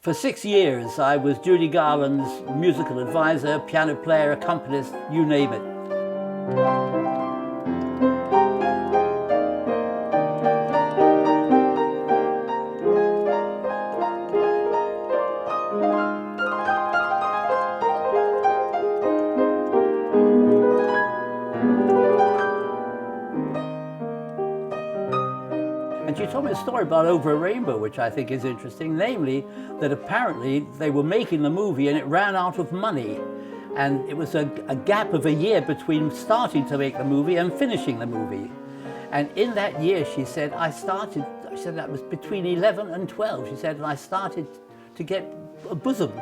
For 6 years, I was Judy Garland's musical advisor, piano player, accompanist, you name it. And she told me a story about Over a Rainbow, which I think is interesting, namely that apparently they were making the movie and it ran out of money. And it was a gap of a year between starting to make the movie and finishing the movie. And in that year, she said, that was between 11 and 12. She said, and I started to get a bosom.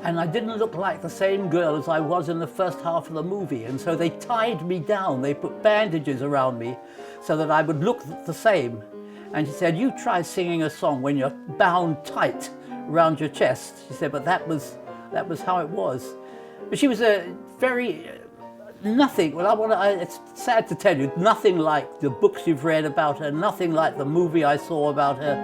And I didn't look like the same girl as I was in the first half of the movie. And so they tied me down. They put bandages around me so that I would look the same. And she said, you try singing a song when you're bound tight around your chest. She said, but that was how it was. But she was a very, nothing, it's sad to tell you, nothing like the books you've read about her, nothing like the movie I saw about her.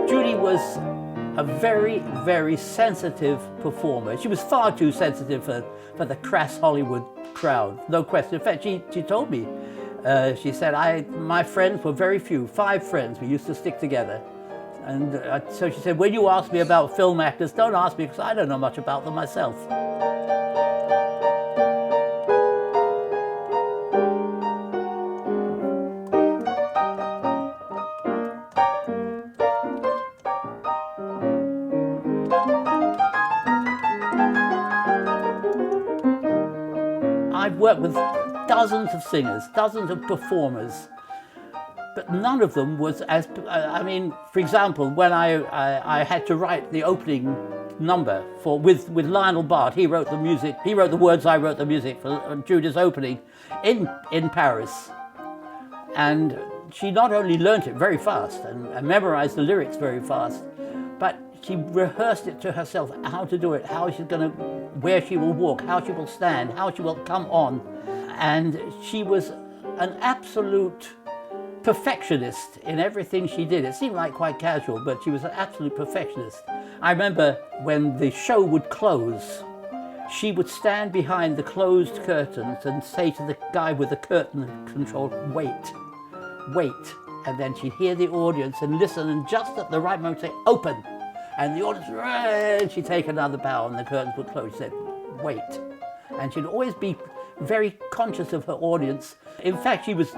Judy was a very, very sensitive performer. She was far too sensitive for the crass Hollywood crowd, no question. In fact, she told me, she said, my friends were very few, 5 friends. We used to stick together. And so she said, when you ask me about film actors, don't ask me because I don't know much about them myself. I've worked with dozens of singers, dozens of performers, but none of them was as, for example, when I had to write the opening number with Lionel Bart, he wrote the music, he wrote the words, I wrote the music for Judy's opening in Paris. And she not only learnt it very fast and memorized the lyrics very fast, but she rehearsed it to herself, how to do it, how she's going to, where she will walk, how she will stand, how she will come on. And she was an absolute perfectionist in everything she did. It seemed like quite casual, but she was an absolute perfectionist. I remember when the show would close, she would stand behind the closed curtains and say to the guy with the curtain control, wait, wait. And then she'd hear the audience and listen, and just at the right moment say, open. And the audience, and she'd take another bow and the curtains would close. She said, wait. And she'd always be very conscious of her audience. In fact, she was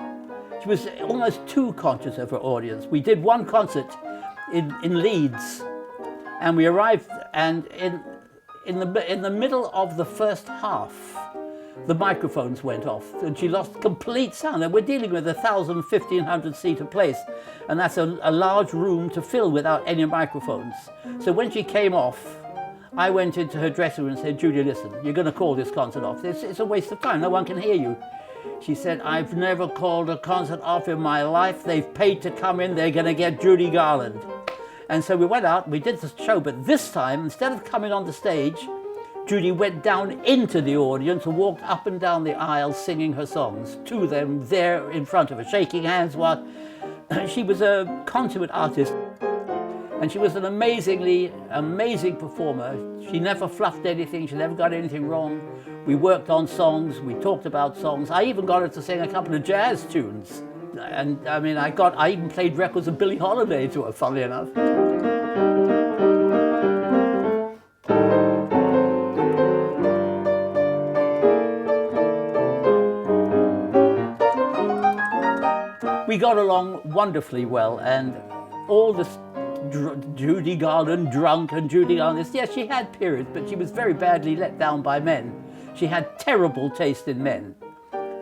almost too conscious of her audience. We did one concert in Leeds, and we arrived, and in the middle of the first half, the microphones went off and she lost complete sound. And we're dealing with 1,000, 1,500 seater place, and that's a large room to fill without any microphones. So when she came off, I went into her dressing room and said, Judy, listen, you're going to call this concert off. It's a waste of time. No one can hear you. She said, I've never called a concert off in my life. They've paid to come in. They're going to get Judy Garland. And so we went out, we did the show, but this time, instead of coming on the stage, Judy went down into the audience and walked up and down the aisle singing her songs to them there in front of her, shaking hands while she was a consummate artist. And she was an amazing performer. She never fluffed anything, she never got anything wrong. We worked on songs, we talked about songs. I even got her to sing a couple of jazz tunes. And I even played records of Billie Holiday to her, funnily enough. We got along wonderfully well, and all this Judy Garland drunk and Judy Garland, yes, she had periods, but she was very badly let down by men. She had terrible taste in men,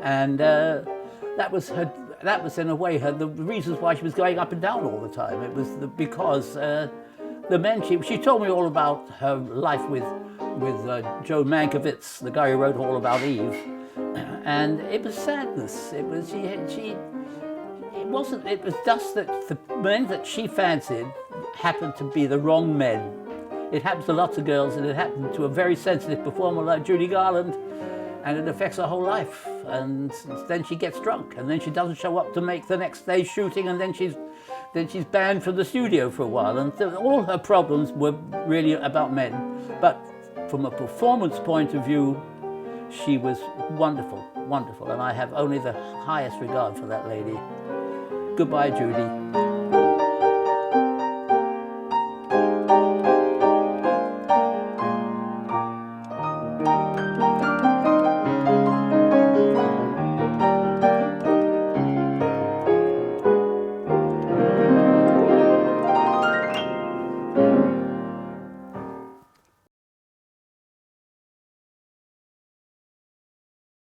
and that was in a way the reasons why she was going up and down all the time. It was because the men she told me all about her life with Joe Mankiewicz, the guy who wrote all about Eve, and it was sadness. It was It was just that the men that she fancied happened to be the wrong men. It happens to lots of girls, and it happened to a very sensitive performer like Judy Garland, and it affects her whole life. And then she gets drunk, and then she doesn't show up to make the next day's shooting, and then she's banned from the studio for a while. And all her problems were really about men. But from a performance point of view, she was wonderful, wonderful, and I have only the highest regard for that lady. Goodbye, Judy.